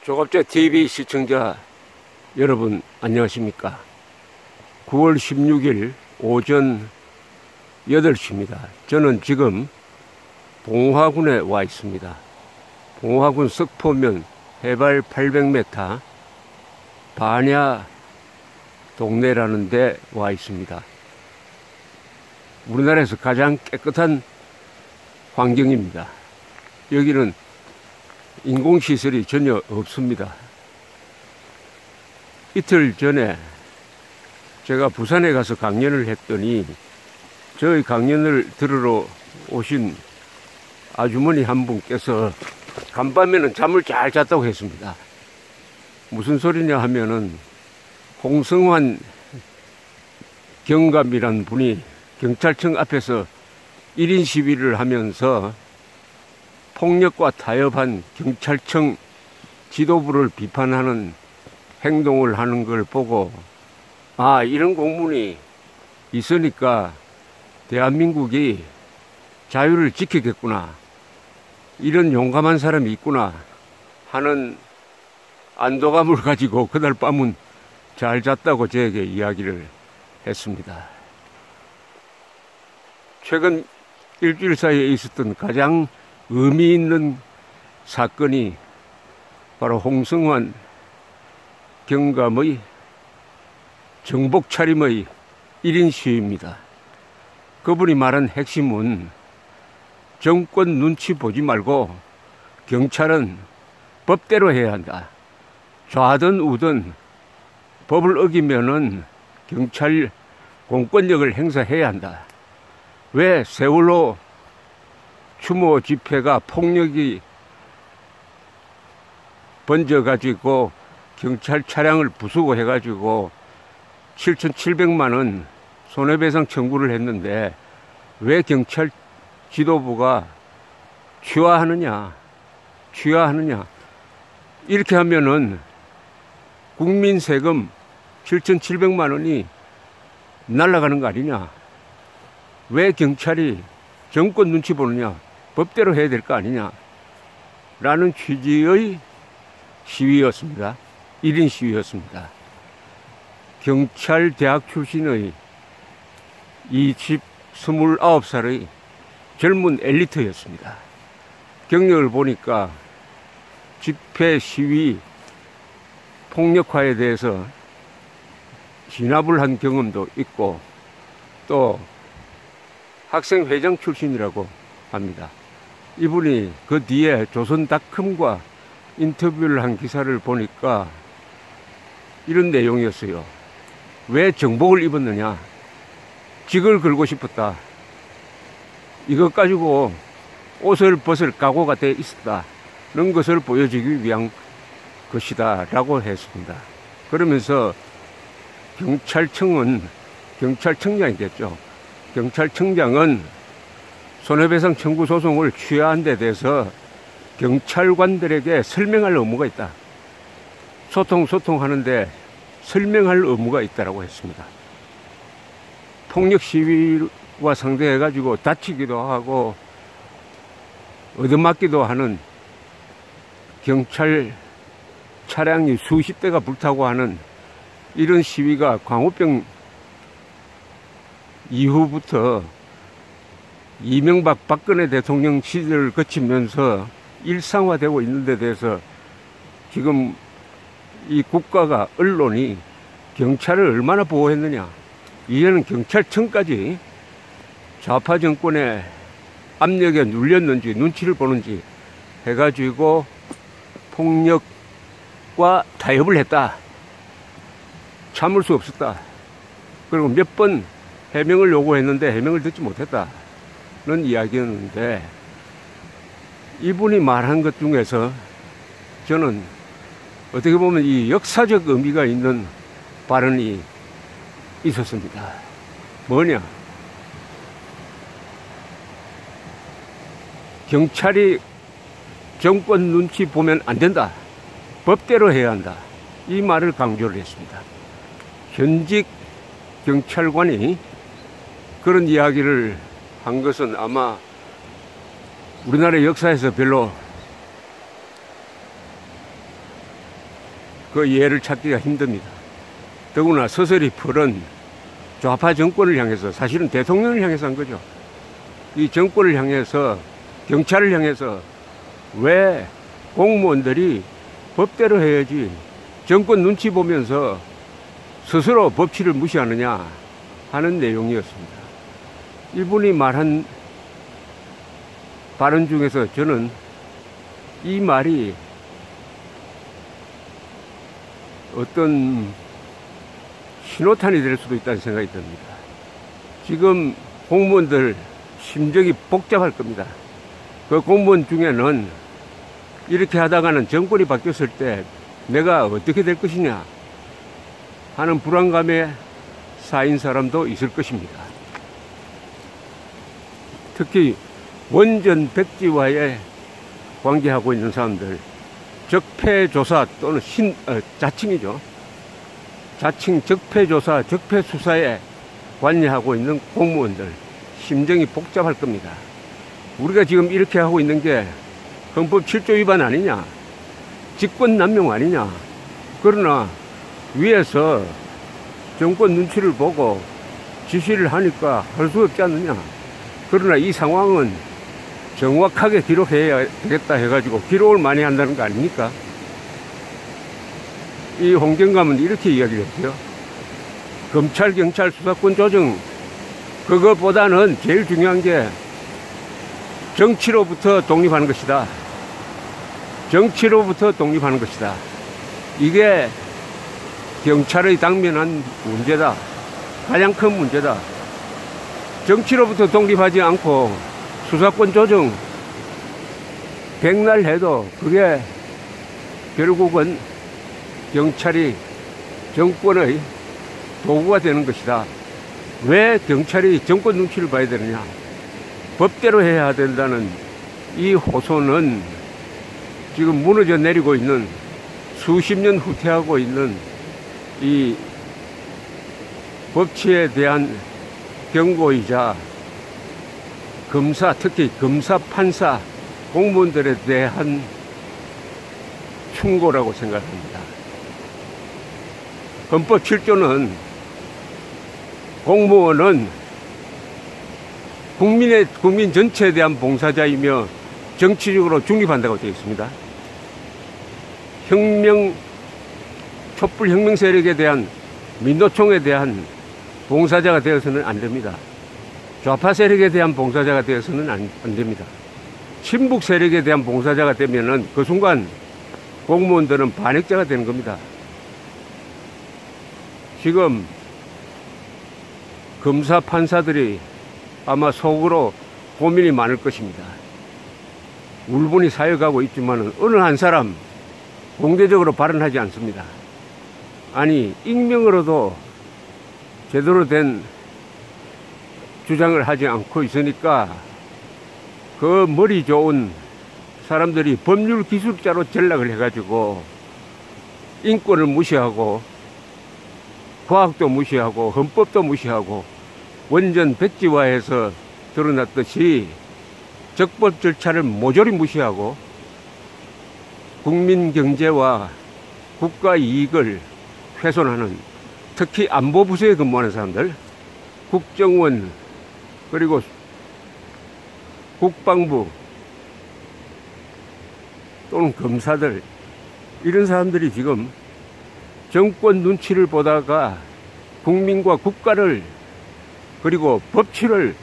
조갑제 TV 시청자 여러분 안녕하십니까? 9월 16일 오전 8시입니다. 저는 지금 봉화군에 와 있습니다. 봉화군 석포면 해발 800m 반야 동네라는 데 와 있습니다. 우리나라에서 가장 깨끗한 환경입니다. 여기는 인공시설이 전혀 없습니다. 이틀 전에 제가 부산에 가서 강연을 했더니 저희 강연을 들으러 오신 아주머니 한 분께서 간밤에는 잠을 잘 잤다고 했습니다. 무슨 소리냐 하면은 홍성환 경감이라는 분이 경찰청 앞에서 1인 시위를 하면서 폭력과 타협한 경찰청 지도부를 비판하는 행동을 하는 걸 보고 아, 이런 공문이 있으니까 대한민국이 자유를 지키겠구나, 이런 용감한 사람이 있구나 하는 안도감을 가지고 그날 밤은 잘 잤다고 저에게 이야기를 했습니다. 최근 일주일 사이에 있었던 가장 의미 있는 사건이 바로 홍성환 경감의 정복 차림의 1인 시위입니다. 그분이 말한 핵심은 정권 눈치 보지 말고 경찰은 법대로 해야 한다. 좌든 우든 법을 어기면은 경찰 공권력을 행사해야 한다. 왜 세월호 추모 집회가 폭력이 번져가지고 경찰 차량을 부수고 해가지고 7,700만 원 손해배상 청구를 했는데 왜 경찰 지도부가 취하하느냐 이렇게 하면은 국민 세금 7,700만 원이 날아가는 거 아니냐, 왜 경찰이 정권 눈치 보느냐, 법대로 해야 될 거 아니냐 라는 취지의 시위였습니다. 1인 시위였습니다. 경찰 대학 출신의 29살의 젊은 엘리트였습니다. 경력을 보니까 집회 시위 폭력화에 대해서 진압을 한 경험도 있고 또 학생회장 출신이라고 합니다. 이분이 그 뒤에 조선닷컴과 인터뷰를 한 기사를 보니까 이런 내용이었어요. 왜 정복을 입었느냐, 직을 걸고 싶었다, 이것 가지고 옷을 벗을 각오가 돼 있었다는 것을 보여주기 위한 것이다 라고 했습니다. 그러면서 경찰청장이겠죠. 경찰청장은 손해배상 청구 소송을 취하한 데 대해서 경찰관들에게 설명할 의무가 있다. 소통하는데 설명할 의무가 있다고 했습니다. 폭력 시위와 상대해가지고 다치기도 하고 얻어맞기도 하는 경찰 차량이 수십 대가 불타고 하는 이런 시위가 광우병 이후부터 이명박 박근혜 대통령 시절을 거치면서 일상화되고 있는 데 대해서 지금 이 국가가, 언론이 경찰을 얼마나 보호했느냐, 이제는 경찰청까지 좌파 정권의 압력에 눌렸는지 눈치를 보는지 해가지고 폭력과 타협을 했다. 참을 수 없었다. 그리고 몇 번 해명을 요구했는데 해명을 듣지 못했다는 이야기였는데, 이분이 말한 것 중에서 저는 어떻게 보면 이 역사적 의미가 있는 발언이 있었습니다. 뭐냐, 경찰이 정권 눈치 보면 안 된다, 법대로 해야 한다, 이 말을 강조를 했습니다. 현직 경찰관이 그런 이야기를 한 것은 아마 우리나라 역사에서 별로 그 예를 찾기가 힘듭니다. 더구나 서슬이 풀은 좌파 정권을 향해서, 사실은 대통령을 향해서 한 거죠. 이 정권을 향해서, 경찰을 향해서 왜 공무원들이 법대로 해야지 정권 눈치 보면서 스스로 법치를 무시하느냐 하는 내용이었습니다. 이분이 말한 발언 중에서 저는 이 말이 어떤 신호탄이 될 수도 있다는 생각이 듭니다. 지금 공무원들 심정이 복잡할 겁니다. 그 공무원 중에는 이렇게 하다가는 정권이 바뀌었을 때 내가 어떻게 될 것이냐 하는 불안감에 쌓인 사람도 있을 것입니다. 특히 원전 백지와의 관계하고 있는 사람들, 적폐조사 또는 자칭이죠. 자칭 적폐조사, 적폐수사에 관여하고 있는 공무원들 심정이 복잡할 겁니다. 우리가 지금 이렇게 하고 있는 게 헌법 7조 위반 아니냐, 직권남용 아니냐. 그러나 위에서 정권 눈치를 보고 지시를 하니까 할 수 없지 않느냐. 그러나 이 상황은 정확하게 기록해야 되겠다 해가지고 기록을 많이 한다는 거 아닙니까? 이 홍경감은 이렇게 이야기를 했어요. 검찰, 경찰 수사권 조정, 그것보다는 제일 중요한 게 정치로부터 독립하는 것이다. 정치로부터 독립하는 것이다. 이게 경찰의 당면한 문제다. 가장 큰 문제다. 정치로부터 독립하지 않고 수사권 조정 백날 해도 그게 결국은 경찰이 정권의 도구가 되는 것이다. 왜 경찰이 정권 눈치를 봐야 되느냐. 법대로 해야 된다는 이 호소는 지금 무너져 내리고 있는, 수십 년 후퇴하고 있는 이 법치에 대한 경고이자 검사, 특히 검사, 판사, 공무원들에 대한 충고라고 생각합니다. 헌법 7조는 공무원은 국민 전체에 대한 봉사자이며 정치적으로 중립한다고 되어 있습니다. 촛불 혁명 세력에 대한, 민노총에 대한 봉사자가 되어서는 안 됩니다. 좌파 세력에 대한 봉사자가 되어서는 안 됩니다. 친북 세력에 대한 봉사자가 되면은 그 순간 공무원들은 반역자가 되는 겁니다. 지금 검사, 판사들이 아마 속으로 고민이 많을 것입니다. 울분이 쌓여가고 있지만 어느 한 사람 공개적으로 발언하지 않습니다. 아니, 익명으로도 제대로 된 주장을 하지 않고 있으니까 그 머리 좋은 사람들이 법률 기술자로 전락을 해가지고 인권을 무시하고 과학도 무시하고 헌법도 무시하고 원전 백지화에서 드러났듯이 적법 절차를 모조리 무시하고 국민 경제와 국가 이익을 훼손하는, 특히 안보부서에 근무하는 사람들, 국정원, 그리고 국방부 또는 검사들, 이런 사람들이 지금 정권 눈치를 보다가 국민과 국가를, 그리고 법치를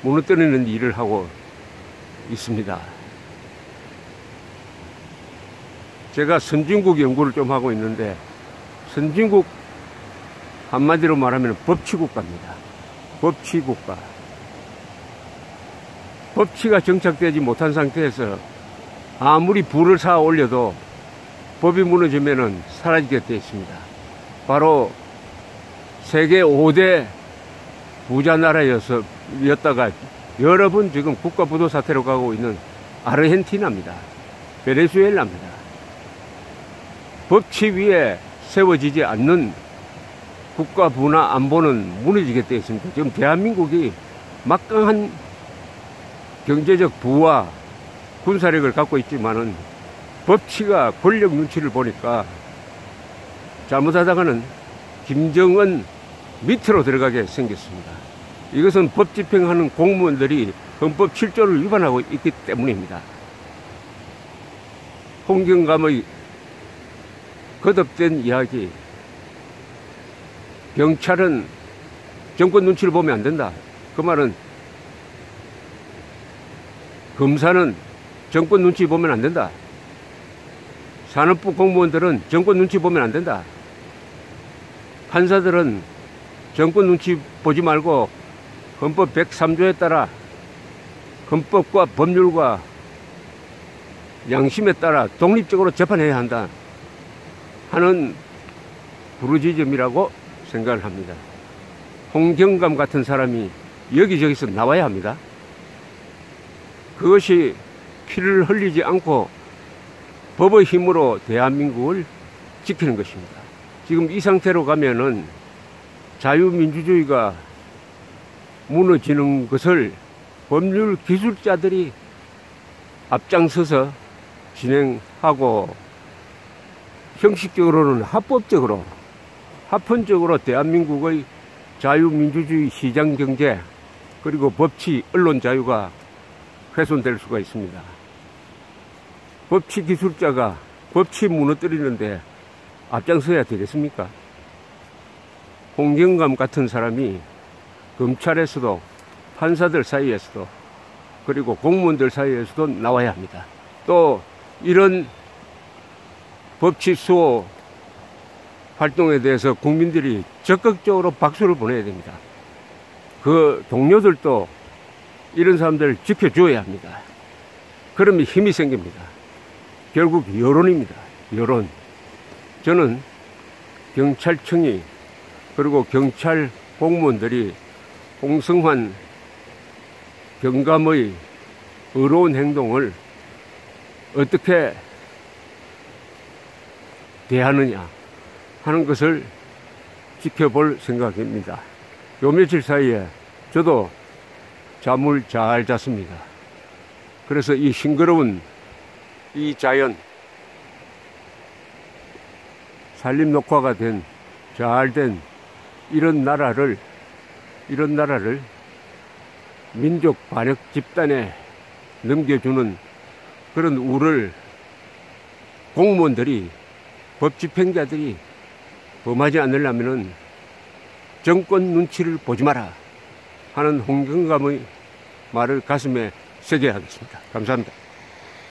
무너뜨리는 일을 하고 있습니다. 제가 선진국 연구를 좀 하고 있는데, 선진국 한마디로 말하면 법치국가입니다. 법치국가. 법치가 정착되지 못한 상태에서 아무리 부를 쌓아 올려도 법이 무너지면은 사라지게 되어 있습니다. 바로 세계 5대 부자 나라였다가 여러 번 지금 국가 부도 사태로 가고 있는 아르헨티나입니다. 베네수엘라입니다. 법치 위에 세워지지 않는 국가 부나 안보는 무너지게 되어 있습니다. 지금 대한민국이 막강한 경제적 부와 군사력을 갖고 있지만은 법치가 권력 눈치를 보니까 잘못하다가는 김정은 밑으로 들어가게 생겼습니다. 이것은 법 집행하는 공무원들이 헌법 7조를 위반하고 있기 때문입니다. 홍경감의 거듭된 이야기, 경찰은 정권 눈치를 보면 안 된다. 그 말은 검사는 정권 눈치 보면 안 된다. 산업부 공무원들은 정권 눈치 보면 안 된다. 판사들은 정권 눈치 보지 말고 헌법 103조에 따라 헌법과 법률과 양심에 따라 독립적으로 재판해야 한다 하는 부르짖음이라고 생각을 합니다. 홍경감 같은 사람이 여기저기서 나와야 합니다. 그것이 피를 흘리지 않고 법의 힘으로 대한민국을 지키는 것입니다. 지금 이 상태로 가면은 자유민주주의가 무너지는 것을 법률 기술자들이 앞장서서 진행하고 형식적으로는 합헌적으로 대한민국의 자유민주주의 시장경제 그리고 법치 언론 자유가 훼손될 수가 있습니다. 법치 기술자가 법치 무너뜨리는데 앞장서야 되겠습니까? 홍경감 같은 사람이 검찰에서도 판사들 사이에서도 그리고 공무원들 사이에서도 나와야 합니다. 또 이런 법치 수호 활동에 대해서 국민들이 적극적으로 박수를 보내야 됩니다. 그 동료들도 이런 사람들을 지켜줘야 합니다. 그러면 힘이 생깁니다. 결국 여론입니다. 여론. 저는 경찰청이 그리고 경찰 공무원들이 홍성환 경감의 의로운 행동을 어떻게 대하느냐 하는 것을 지켜볼 생각입니다. 요 며칠 사이에 저도 잠을 잘 잤습니다. 그래서 이 싱그러운 이 자연, 산림 녹화가 된 잘된 이런 나라를 민족 반역 집단에 넘겨주는 그런 우를 공무원들이 법 집행자들이 범하지 않으려면은 정권 눈치를 보지 마라 하는 홍경감의 말을 가슴에 새겨야 하겠습니다. 감사합니다.